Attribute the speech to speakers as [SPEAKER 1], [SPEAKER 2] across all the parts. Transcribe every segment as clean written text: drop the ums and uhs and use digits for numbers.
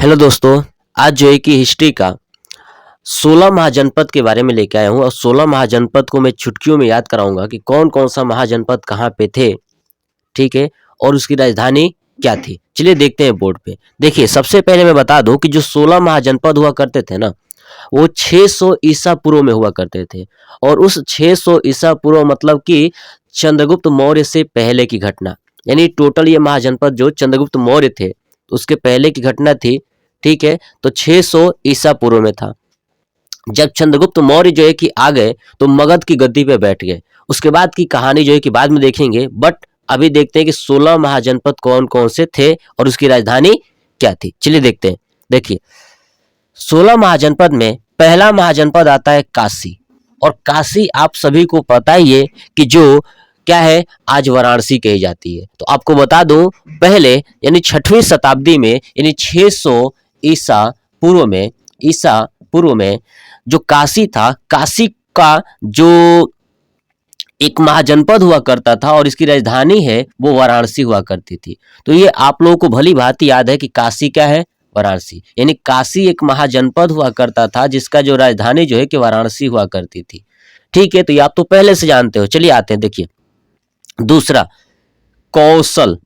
[SPEAKER 1] Hello दोस्तों, आज जो है कि हिस्ट्री का 16 महाजनपद के बारे में लेके आया हूँ और 16 महाजनपद को मैं चुटकियों में याद कराऊंगा कि कौन कौन सा महाजनपद कहाँ पे थे। ठीक है, और उसकी राजधानी क्या थी। चलिए देखते हैं बोर्ड पे। देखिए, सबसे पहले मैं बता दूं कि जो 16 महाजनपद हुआ करते थे ना, वो 600 ईसा पूर्व में हुआ करते थे। और उस 600 ईसा पूर्व मतलब कि चंद्रगुप्त मौर्य से पहले की घटना, यानी टोटल ये महाजनपद जो चंद्रगुप्त मौर्य थे उसके पहले की घटना थी। ठीक है, तो 600 ईसा पूर्व में था जब चंद्रगुप्त मौर्य जो है कि आ गए तो मगध की गद्दी पे बैठ गए। उसके बाद की कहानी जो है कि बाद में देखेंगे, बट अभी देखते हैं कि 16 महाजनपद कौन कौन से थे और उसकी राजधानी क्या थी। चलिए देखते हैं। देखिए, 16 महाजनपद में पहला महाजनपद आता है काशी। और काशी आप सभी को पता ही है कि जो क्या है, आज वाराणसी कही जाती है। तो आपको बता दूं, पहले यानी 6वीं शताब्दी में यानी 600 ईसा पूर्व में जो काशी था, काशी का जो एक महाजनपद हुआ करता था और इसकी राजधानी है वो वाराणसी हुआ करती थी। तो ये आप लोगों को भली भांति याद है कि काशी क्या है, वाराणसी। यानी काशी एक महाजनपद हुआ करता था जिसका जो राजधानी जो है कि वाराणसी हुआ करती थी। ठीक है, तो ये आप तो पहले से जानते हो। चलिए आते हैं। देखिए, दूसरा कौशल।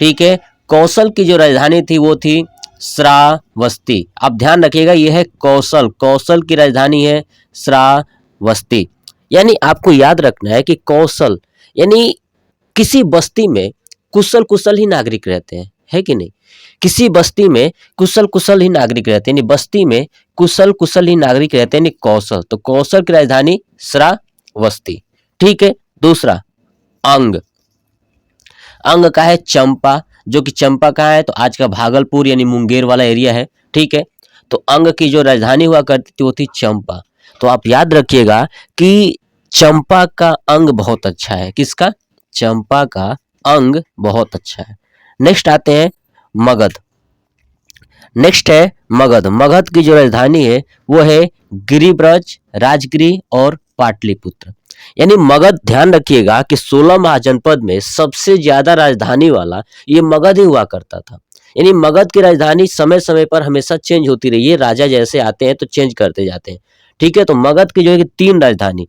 [SPEAKER 1] ठीक है, कौशल की जो राजधानी थी वो थी श्रावस्ती। आप ध्यान रखिएगा, यह है कौशल। कौशल की राजधानी है श्रावस्ती। यानी आपको याद रखना है कि कौशल यानी किसी बस्ती में कुशल कुशल ही नागरिक रहते हैं, है कि नहीं। किसी बस्ती में कुशल कुशल ही नागरिक रहते हैं, यानी बस्ती में कुशल कुशल ही नागरिक रहते हैं, यानी कौशल। तो कौशल की राजधानी श्रावस्ती। ठीक है, दूसरा अंग। अंग का है चंपा, जो कि चंपा का है तो आज का भागलपुर यानी मुंगेर वाला एरिया है। ठीक है, तो अंग की जो राजधानी हुआ करती थी वो थी चंपा। तो आप याद रखिएगा कि चंपा का अंग बहुत अच्छा है। किसका? चंपा का अंग बहुत अच्छा है। नेक्स्ट आते हैं मगध। नेक्स्ट है मगध। मगध की जो राजधानी है वो है गिरिब्रज, राजगिरी और पाटलिपुत्र। यानी मगध, ध्यान रखिएगा कि 16 महाजनपद में सबसे ज्यादा राजधानी वाला ये मगध ही हुआ करता था। यानी मगध की राजधानी समय समय पर हमेशा चेंज होती रही है, राजा जैसे आते हैं तो चेंज करते जाते हैं। ठीक है, तो मगध की जो है कि 3 राजधानी।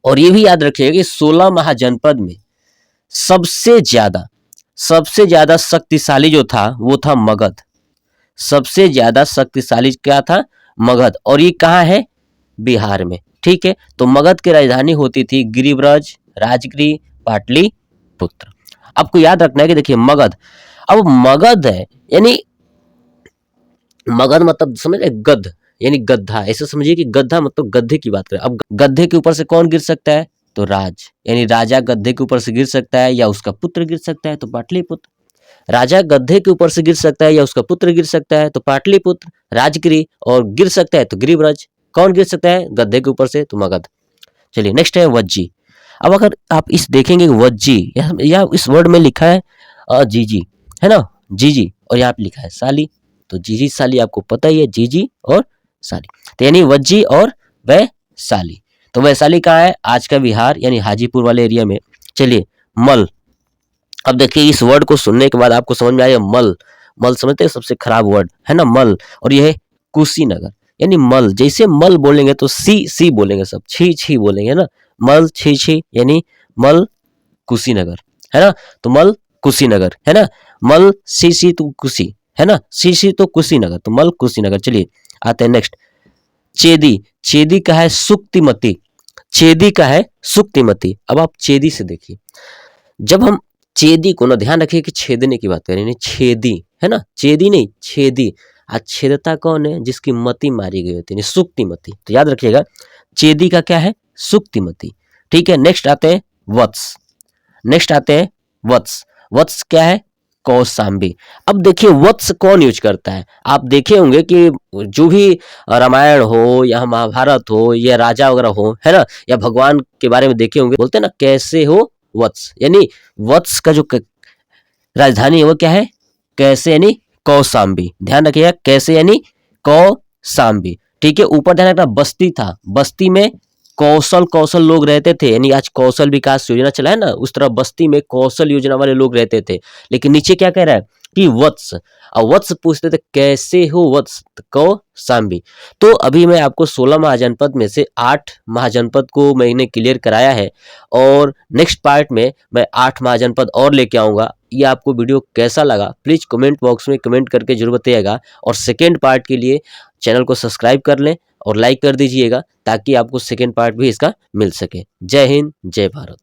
[SPEAKER 1] और ये भी याद रखिएगा कि 16 महाजनपद में सबसे ज्यादा शक्तिशाली जो था वो था मगध। सबसे ज्यादा शक्तिशाली क्या था? मगध। और ये कहाँ है? बिहार में। ठीक है, तो मगध की राजधानी होती थी गिरिब्रज, राजगिरी, पाटलिपुत्र। आपको याद रखना है कि देखिए मगध, अब मगध है यानी मगध मतलब समझ रहे, गद्ध यानी गद्दा। ऐसे समझिए कि गद्दा मतलब गद्दे की बात करें। अब गद्दे के ऊपर से कौन गिर सकता है? तो राज, यानी राजा गद्दे के ऊपर से गिर सकता है या उसका पुत्र गिर सकता है तो पाटलिपुत्र। राजा गद्दे के ऊपर से गिर सकता है या उसका पुत्र गिर सकता है तो पाटलिपुत्र, राजगिरी, और गिर सकता है तो गिरिब्रज। कौन गिर सकता है गद्दे के ऊपर से? तो मगध। चलिए नेक्स्ट है वज्जी। अब अगर आप इस देखेंगे वज्जी, या इस वर्ड में लिखा है जीजी, है ना, जीजी, और यहाँ पे लिखा है साली। तो जीजी साली आपको पता ही है, जीजी और साली। तो यानी वज्जी और वैशाली। तो वैशाली कहाँ है? आज का बिहार यानी हाजीपुर वाले एरिया में। चलिए मल। अब देखिए, इस वर्ड को सुनने के बाद आपको समझ में आया मल। मल समझते हैं, सबसे खराब वर्ड है ना मल। और यह है कुशीनगर। यानी मल, जैसे मल बोलेंगे तो सी बोलेंगे, सब छी छी बोलेंगे ना। मल छी छी यानी मल कुशीनगर, है ना। तो मल कुशीनगर, है ना। मल सी तो कुशी, है ना। सी तो कुशीनगर, तो मल कुशीनगर। चलिए आते हैं नेक्स्ट। चेदी। चेदी का है सुक्तिमती। चेदी का है सुक्तिमती। अब आप चेदी से देखिए, जब हम चेदी को ना, ध्यान रखिए कि छेदने की बात करें, छेदी, है ना, चेदी नहीं छेदी। आज छेदता कौन है? जिसकी मति मारी गई होती है, सुक्तिमती। तो याद रखिएगा चेदी का क्या है? सुक्तिमती। ठीक है, नेक्स्ट आते हैं वत्स। नेक्स्ट आते हैं वत्स। वत्स क्या है? कौशाम्बी। अब देखिए वत्स कौन यूज करता है? आप देखे होंगे कि जो भी रामायण हो या महाभारत हो या राजा वगैरह हो, है ना, या भगवान के बारे में देखे होंगे, बोलते हैं ना कैसे हो वत्स। यानी वत्स का जो राजधानी है वो क्या है? कैसे यानी कौशाम्बी। ध्यान रखिएगा, कैसे यानी कौशाम्बी। ठीक है, ऊपर ध्यान रखना बस्ती था, बस्ती में कौशल लोग रहते थे। यानी आज कौशल विकास योजना चला है ना, उस तरह बस्ती में कौशल योजना वाले लोग रहते थे। लेकिन नीचे क्या कह रहा है? कि वत्स, और वत्स पूछते थे कैसे हो वत्स, तो कहो सांबी। तो अभी मैं आपको 16 महाजनपद में से 8 महाजनपद को मैंने क्लियर कराया है, और नेक्स्ट पार्ट में मैं 8 महाजनपद और लेके आऊँगा। ये आपको वीडियो कैसा लगा प्लीज़ कमेंट बॉक्स में कमेंट करके जरूर बताइएगा, और सेकेंड पार्ट के लिए चैनल को सब्सक्राइब कर लें और लाइक कर दीजिएगा ताकि आपको सेकेंड पार्ट भी इसका मिल सके। जय हिंद, जय भारत।